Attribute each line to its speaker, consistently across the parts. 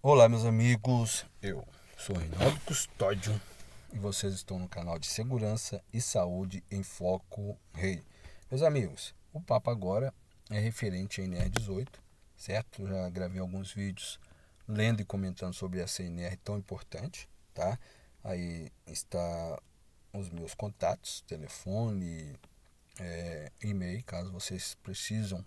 Speaker 1: Olá, meus amigos. Eu sou Reinaldo Custódio e vocês estão no canal de Segurança e Saúde em Foco Rei. Meus amigos, o papo agora é referente à NR18, certo? Já gravei alguns vídeos lendo e comentando sobre essa NR tão importante, tá? Aí está os meus contatos, telefone, e-mail, caso vocês precisam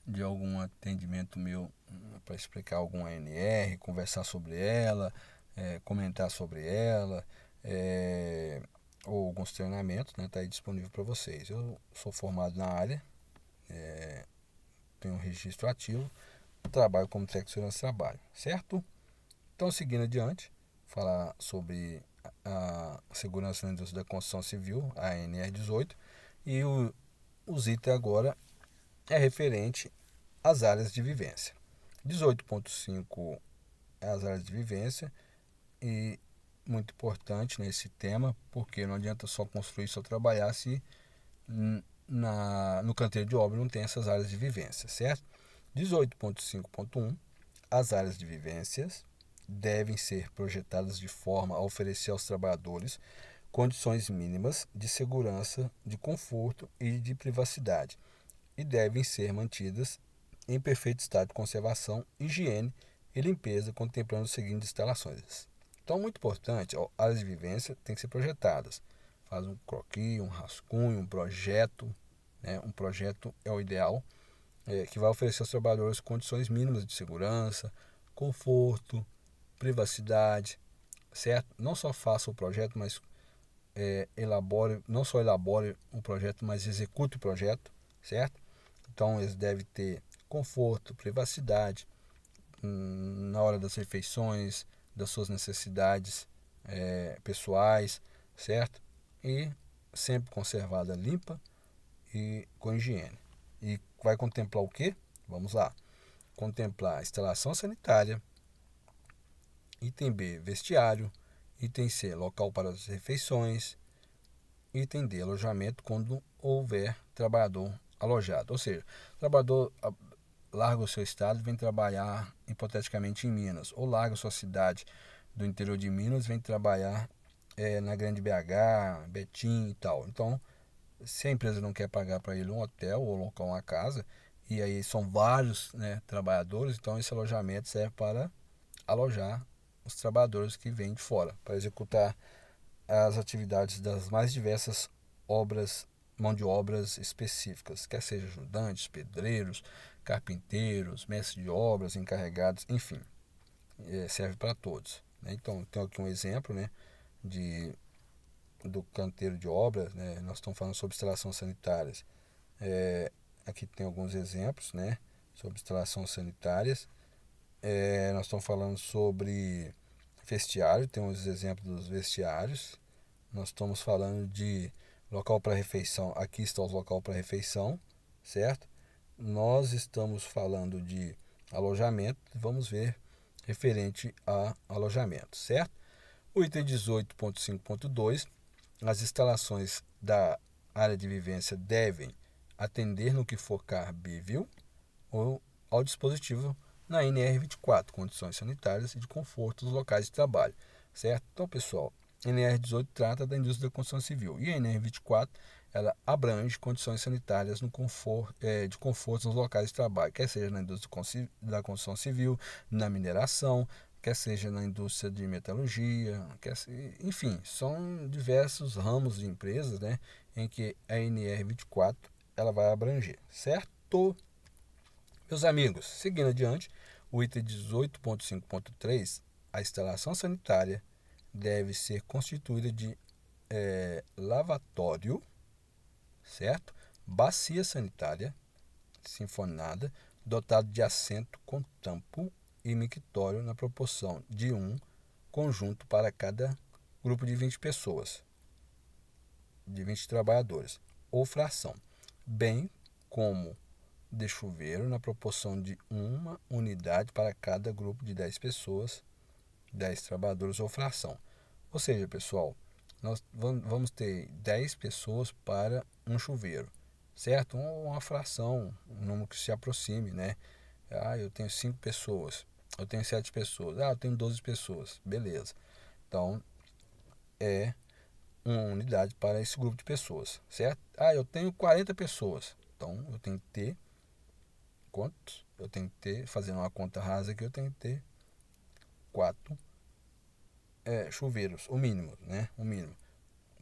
Speaker 1: de algum atendimento meu para explicar alguma NR, conversar sobre ela, comentar sobre ela, é, ou alguns treinamentos, né, tá aí disponível para vocês. Eu sou formado na área, tenho um registro ativo, trabalho como técnico de segurança do trabalho, certo? Então, seguindo adiante, falar sobre a segurança na indústria da construção civil, a NR18, e os itens agora é referente às áreas de vivência. 18.5 é as áreas de vivência e muito importante nesse tema, porque não adianta só construir, só trabalhar se no canteiro de obra não tem essas áreas de vivência, certo? 18.5.1 as áreas de vivências devem ser projetadas de forma a oferecer aos trabalhadores condições mínimas de segurança, de conforto e de privacidade e devem ser mantidas em perfeito estado de conservação, higiene e limpeza, contemplando as seguintes instalações. Então, muito importante, áreas de vivência têm que ser projetadas. Faz um croquis, um rascunho, um projeto. Né? Um projeto é o ideal, que vai oferecer aos trabalhadores condições mínimas de segurança, conforto, privacidade, certo? Não só faça o projeto, mas não só elabore um projeto, mas execute o projeto, certo? Então eles devem ter conforto, privacidade na hora das refeições, das suas necessidades pessoais, certo? E sempre conservada limpa e com higiene. E vai contemplar o quê? Vamos lá. Contemplar instalação sanitária, item B, vestiário, item C, local para as refeições, item D, alojamento quando houver trabalhador alojado. Ou seja, o trabalhador larga o seu estado e vem trabalhar hipoteticamente em Minas, ou larga a sua cidade do interior de Minas e vem trabalhar na Grande BH, Betim e tal. Então, se a empresa não quer pagar para ele um hotel ou local, uma casa, e aí são vários, né, trabalhadores, então esse alojamento serve para alojar os trabalhadores que vêm de fora, para executar as atividades das mais diversas obras, mão de obras específicas, quer seja ajudantes, pedreiros, carpinteiros, mestres de obras, encarregados, enfim, serve para todos. Né? Então, tem aqui um exemplo, né, de, do canteiro de obras, né? Nós estamos falando sobre instalações sanitárias. Aqui tem alguns exemplos, né, sobre instalações sanitárias. Nós estamos falando sobre vestiário, tem os exemplos dos vestiários. Nós estamos falando de local para refeição. Aqui está o local para refeição, certo? Nós estamos falando de alojamento. Vamos ver referente a alojamento, certo? O item 18.5.2, as instalações da área de vivência devem atender no que for cabível ou ao dispositivo na NR24, condições sanitárias e de conforto dos locais de trabalho, certo? Então, pessoal, a NR18 trata da indústria da construção civil e a NR24 ela abrange condições sanitárias no conforto, de conforto nos locais de trabalho, quer seja na indústria da construção civil, na mineração, quer seja na indústria de metalurgia, enfim, são diversos ramos de empresas, né, em que a NR24 ela vai abranger, certo? Meus amigos, seguindo adiante, o item 18.5.3, a instalação sanitária deve ser constituída de lavatório, certo? Bacia sanitária sinfonada, dotado de assento com tampo e mictório na proporção de um conjunto para cada grupo de 20 pessoas, de 20 trabalhadores, ou fração, bem como de chuveiro na proporção de uma unidade para cada grupo de 10 pessoas, 10 trabalhadores ou fração. Ou seja, pessoal, nós vamos ter 10 pessoas para um chuveiro, certo? Uma fração, um número que se aproxime, né? Eu tenho 5 pessoas. eu tenho 7 pessoas. Eu tenho 12 pessoas. Beleza. Então, é uma unidade para esse grupo de pessoas, certo? Eu tenho 40 pessoas. Então, eu tenho que ter quantos? Eu tenho que ter, fazendo uma conta rasa aqui, eu tenho que ter 4 chuveiros, o mínimo, né? O mínimo.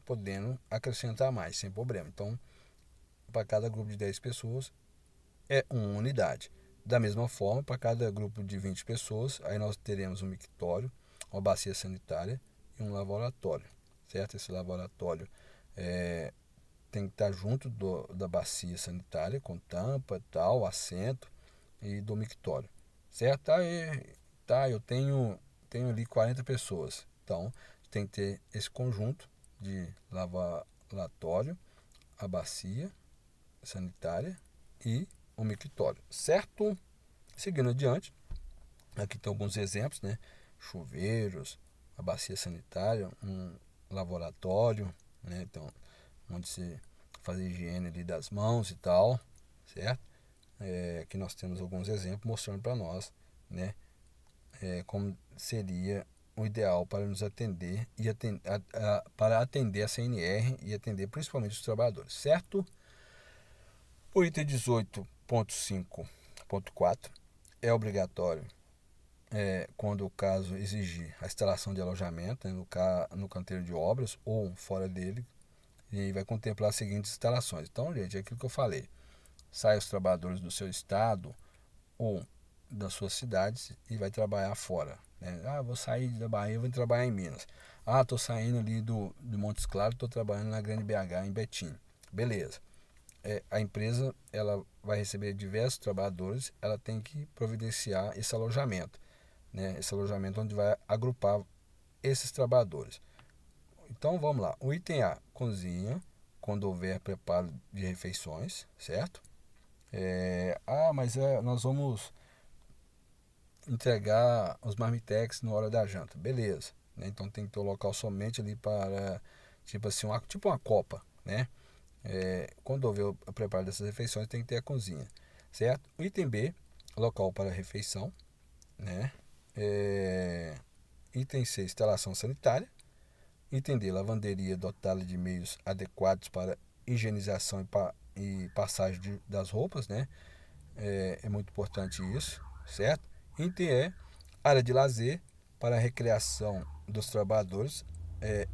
Speaker 1: Podendo acrescentar mais, sem problema. Então, para cada grupo de 10 pessoas, é uma unidade. Da mesma forma, para cada grupo de 20 pessoas, aí nós teremos um mictório, uma bacia sanitária e um lavatório, certo? Esse lavatório tem que estar junto da bacia sanitária, com tampa, tal, assento e do mictório, certo? Eu tenho ali 40 pessoas, então tem que ter esse conjunto de lavatório, a bacia sanitária e o mictório, certo? Seguindo adiante, aqui tem alguns exemplos, né? Chuveiros, a bacia sanitária, um laboratório, né? Então, onde se faz a higiene ali das mãos e tal, certo? Aqui nós temos alguns exemplos mostrando para nós, né? Como seria o ideal para nos atender e para atender a CNR e atender principalmente os trabalhadores, certo? O item 18.5.4 é obrigatório quando o caso exigir a instalação de alojamento, né, no canteiro de obras ou fora dele, e vai contemplar as seguintes instalações. Então, gente, é aquilo que eu falei. Sai os trabalhadores do seu estado ou da sua cidade e vai trabalhar fora, né? Vou sair da Bahia, vou trabalhar em Minas. Estou saindo ali do Montes Claros, estou trabalhando na Grande BH, em Betim. Beleza. A empresa ela vai receber diversos trabalhadores, ela tem que providenciar esse alojamento, né? Esse alojamento onde vai agrupar esses trabalhadores. Então vamos lá. O item A, cozinha, quando houver preparo de refeições, certo? Mas nós vamos entregar os marmitex na hora da janta. Beleza. Né? Então tem que ter o local somente ali para, tipo assim, uma copa, né? Quando houver o preparo dessas refeições, tem que ter a cozinha, certo? O item B, local para refeição, né? Item C, instalação sanitária. Item D, lavanderia dotada de meios adequados para higienização e passagem das roupas, né? É muito importante isso, certo? Item E, área de lazer para a recreação dos trabalhadores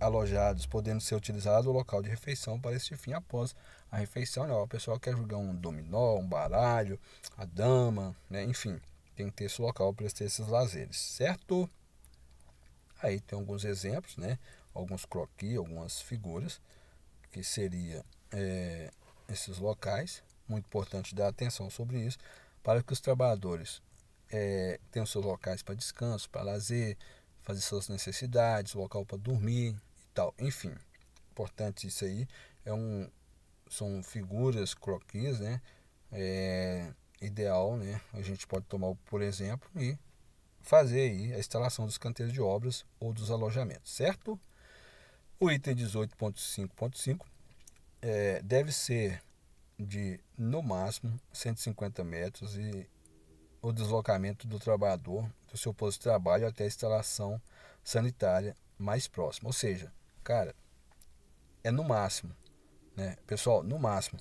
Speaker 1: alojados, podendo ser utilizado o local de refeição para este fim após a refeição. Né? O pessoal quer jogar um dominó, um baralho, a dama, né? Enfim, tem que ter esse local para ter esses lazeres, certo? Aí tem alguns exemplos, né? Alguns croquis, algumas figuras, que seria esses locais. Muito importante dar atenção sobre isso, para que os trabalhadores tenham seus locais para descanso, para lazer, fazer suas necessidades, local para dormir e tal. Enfim, importante isso aí. São figuras, croquis, né? Ideal, né? A gente pode tomar por exemplo e fazer aí a instalação dos canteiros de obras ou dos alojamentos, certo? O item 18.5.5 deve ser de, no máximo, 150 metros e o deslocamento do trabalhador do seu posto de trabalho até a instalação sanitária mais próxima. Ou seja, cara, é no máximo, né? Pessoal, no máximo.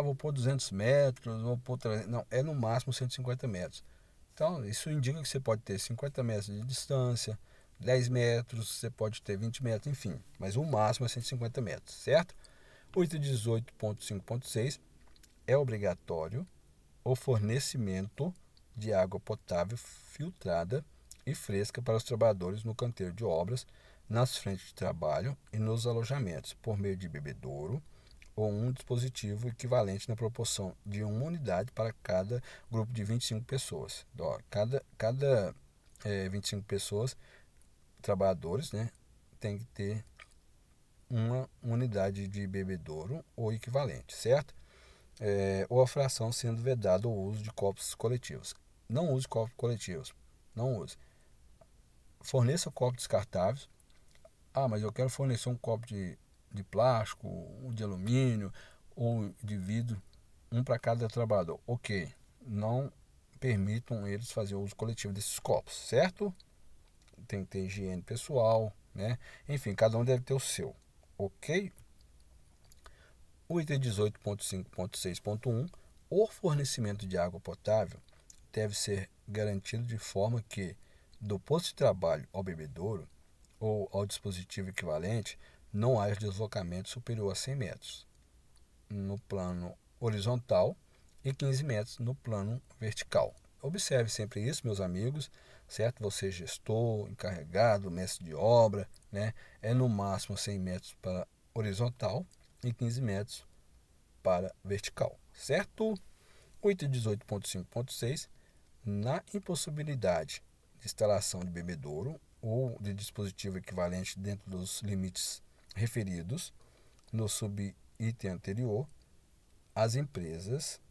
Speaker 1: Vou pôr 200 metros, vou pôr 300. Não, é no máximo 150 metros. Então, isso indica que você pode ter 50 metros de distância, 10 metros, você pode ter 20 metros, enfim. Mas o máximo é 150 metros, certo? O item 18.5.6 é obrigatório o fornecimento de água potável filtrada e fresca para os trabalhadores no canteiro de obras, nas frentes de trabalho e nos alojamentos, por meio de bebedouro ou um dispositivo equivalente na proporção de uma unidade para cada grupo de 25 pessoas. Então, cada 25 pessoas, trabalhadores, né, tem que ter uma unidade de bebedouro ou equivalente, certo? Ou a fração sendo vedado o uso de copos coletivos. Não use copos coletivos. Não use. Forneça copos descartáveis. Mas eu quero fornecer um copo de plástico, um de alumínio ou de vidro, um para cada trabalhador. Ok. Não permitam eles fazer o uso coletivo desses copos, certo? Tem que ter higiene pessoal, né? Enfim, cada um deve ter o seu, ok? O item 18.5.6.1, o fornecimento de água potável deve ser garantido de forma que, do posto de trabalho ao bebedouro ou ao dispositivo equivalente, não haja deslocamento superior a 100 metros no plano horizontal e 15 metros no plano vertical. Observe sempre isso, meus amigos, certo? Você gestor, encarregado, mestre de obra, né? É no máximo 100 metros para horizontal e 15 metros para vertical, certo? O item 18.5.6, na impossibilidade de instalação de bebedouro ou de dispositivo equivalente dentro dos limites referidos no subitem anterior, as empresas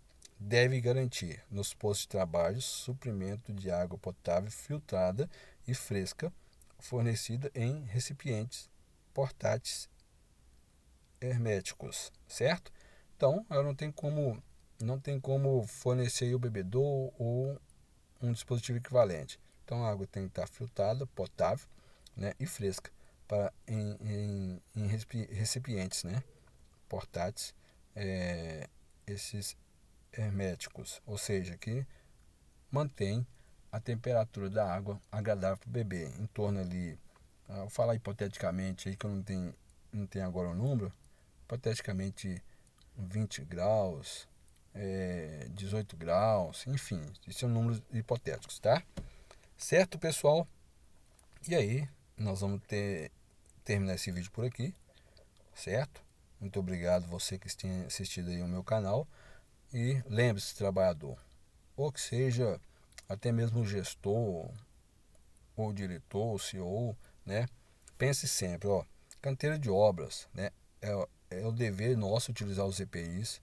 Speaker 1: devem garantir nos postos de trabalho suprimento de água potável filtrada e fresca, fornecida em recipientes portáteis herméticos, certo? Então, ela não tem como fornecer o bebedouro ou um dispositivo equivalente. Então, a água tem que estar filtrada, potável, né, e fresca em recipientes, né, portáteis, esses herméticos, ou seja, que mantém a temperatura da água agradável para o bebê, em torno ali, vou falar hipoteticamente aí que eu não tenho agora o número, hipoteticamente 20 graus, 18 graus, enfim, esses são números hipotéticos, tá? Certo, pessoal? E aí, nós vamos terminar esse vídeo por aqui, certo? Muito obrigado você que tem assistido aí o meu canal. E lembre-se, trabalhador, ou que seja até mesmo o gestor, ou diretor, ou CEO, né? Pense sempre, ó, canteiro de obras, né? É o dever nosso utilizar os EPIs,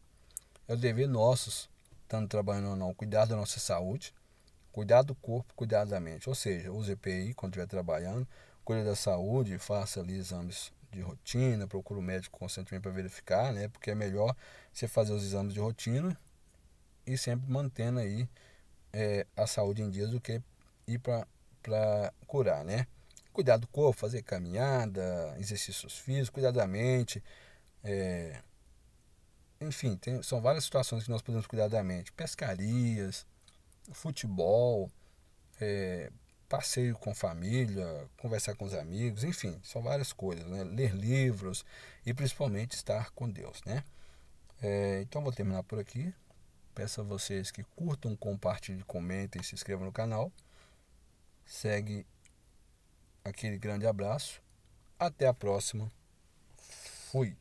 Speaker 1: é o dever nosso, estando trabalhando ou não, cuidar da nossa saúde, cuidar do corpo, cuidar da mente. Ou seja, use EPI quando estiver trabalhando, cuide da saúde, faça ali exames de rotina, procure o médico constantemente para verificar, né? Porque é melhor você fazer os exames de rotina e sempre mantendo aí a saúde em dias do que ir para curar, né? Cuidar do corpo, fazer caminhada, exercícios físicos, cuidar da mente, enfim, são várias situações que nós podemos cuidar da mente. Pescarias, futebol, passeio com família, conversar com os amigos, enfim, são várias coisas, né? Ler livros e principalmente estar com Deus, né? Então vou terminar por aqui. Peço a vocês que curtam, compartilhem, comentem, se inscrevam no canal. Segue aquele grande abraço. Até a próxima. Fui.